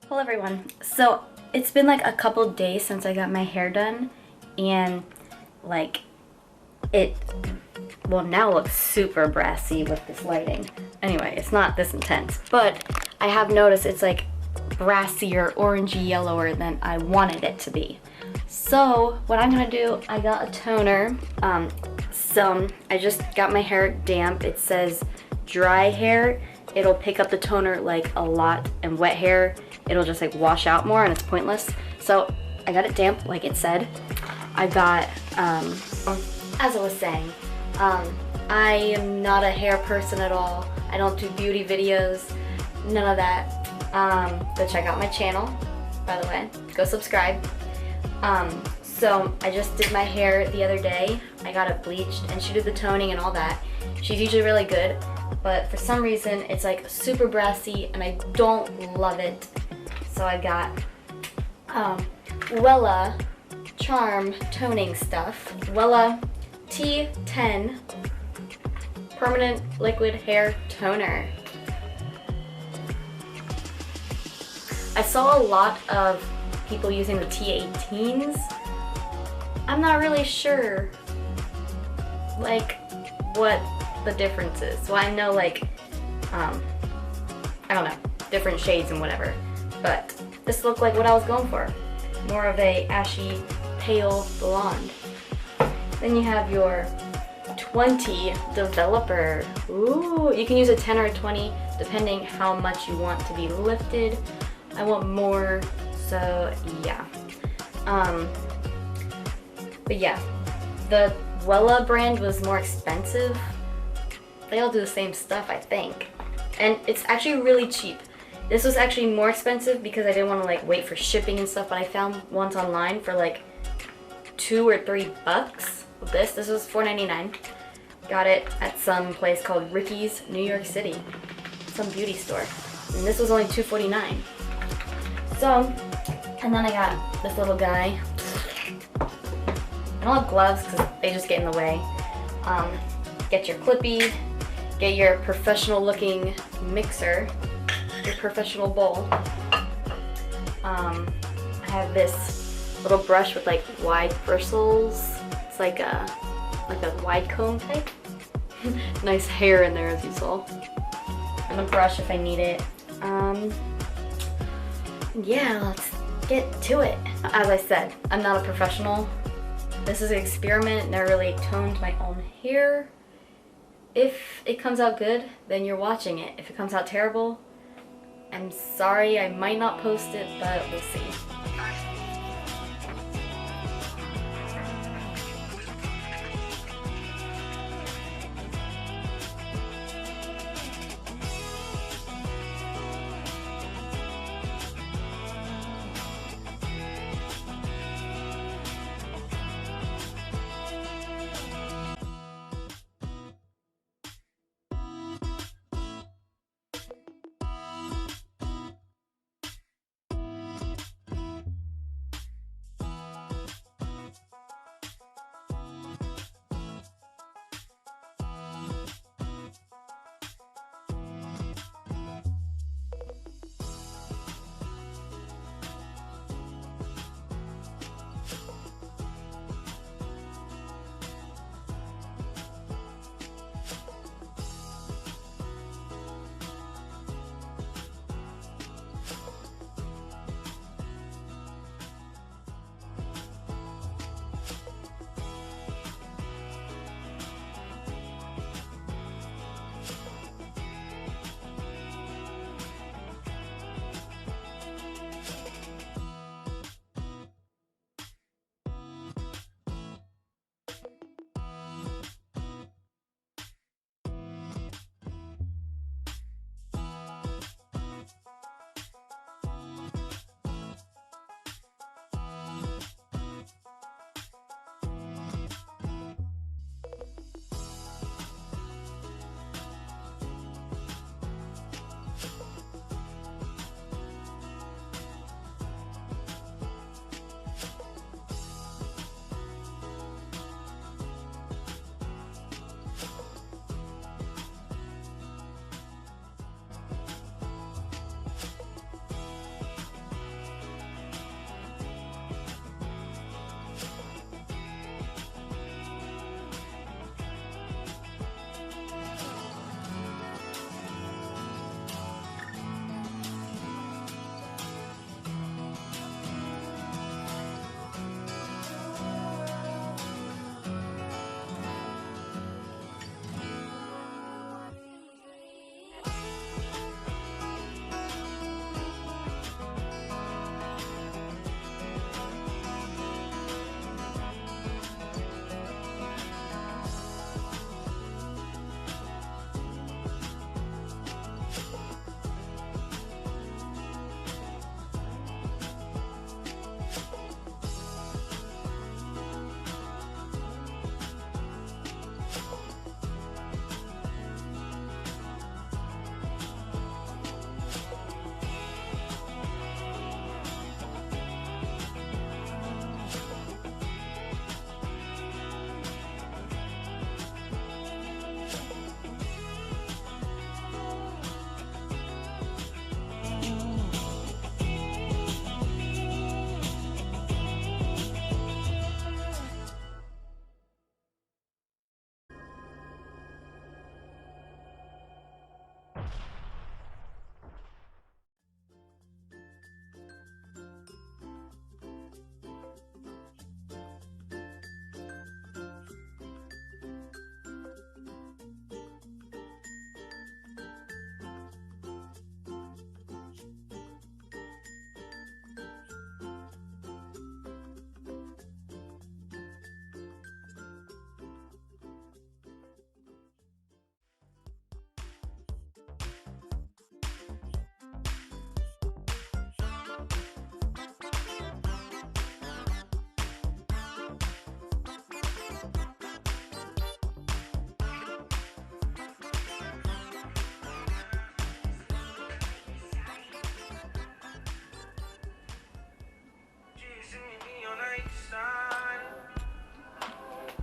Hello everyone. So it's been like a couple days since I got my hair done, and like it well now looks super brassy with this lighting. Anyway, it's not this intense, but I have noticed it's like brassier, orangey yellower than I wanted it to be. So what I'm gonna do, I got a toner. I just got my hair damp. It says dry hair, it'll pick up the toner like a lot, and wet hair, it'll just like wash out more and it's pointless. So I got it damp like it said. I got, as I was saying, I am not a hair person at all. I don't do beauty videos, none of that. Go check out my channel, by the way. Go subscribe. So I just did my hair the other day. I got it bleached and she did the toning and all that. She's usually really good, but for some reason it's like super brassy and I don't love it. So I got Wella Charm toning stuff. Wella T10 permanent liquid hair toner. I saw a lot of people using the T18s. I'm not really sure like what the difference is. So I know like I don't know, different shades and whatever, but this looked like what I was going for, more of a ashy pale blonde. Then you have your 20 developer. Ooh, you can use a 10 or a 20 depending how much you want to be lifted. I want more, so yeah. But yeah, the Wella brand was more expensive. They all do the same stuff, I think. And it's actually really cheap. This was actually more expensive because I didn't want to like wait for shipping and stuff, but I found ones online for like $2 or $3. This was $4.99. Got it at some place called Ricky's, New York City. Some beauty store. And this was only $2.49. So, and then I got this little guy. I don't have gloves because they just get in the way. Get your clippy, get your professional looking mixer, your professional bowl. I have this little brush with like wide bristles. It's like a wide comb type. Nice hair in there as you saw. And a brush if I need it. Yeah, let's get to it. As I said, I'm not a professional. This is an experiment, never really toned my own hair. If it comes out good, then you're watching it. If it comes out terrible, I'm sorry, I might not post it, but we'll see.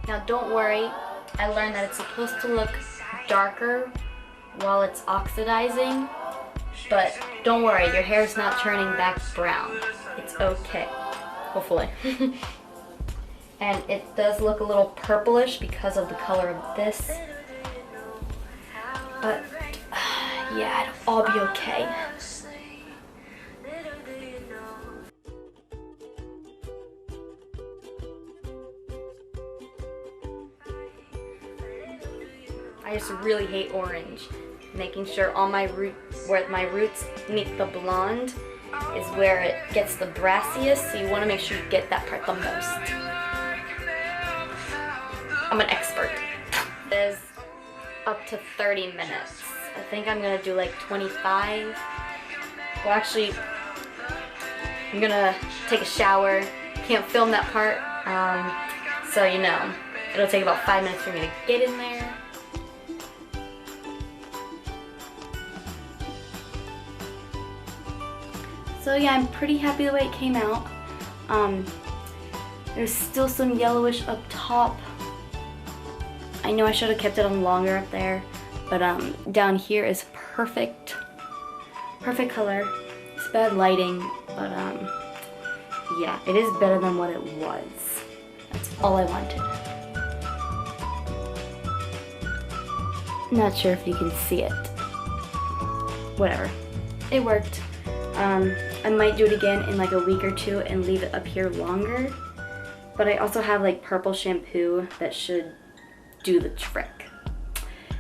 Now don't worry, I learned that it's supposed to look darker while it's oxidizing, but don't worry, your hair is not turning back brown. It's okay, hopefully. And it does look a little purplish because of the color of this, but yeah, it'll all be okay. I just really hate orange. Making sure all my where my roots meet the blonde is where it gets the brassiest, so you want to make sure you get that part the most. I'm an expert. It is up to 30 minutes. I think I'm gonna do like 25. Well, actually, I'm gonna take a shower. Can't film that part, so you know, it'll take about 5 minutes for me to get in there. So yeah, I'm pretty happy the way it came out. There's still some yellowish up top. I know I should have kept it on longer up there, but down here is perfect. Perfect color. It's bad lighting, but yeah, it is better than what it was. That's all I wanted. Not sure if you can see it. Whatever. It worked. I might do it again in like a week or two and leave it up here longer. But I also have like purple shampoo that should do the trick.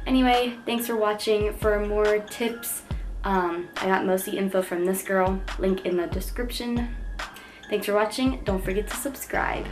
Anyway, thanks for watching. For more tips, I got most of the info from this girl. Link in the description. Thanks for watching. Don't forget to subscribe.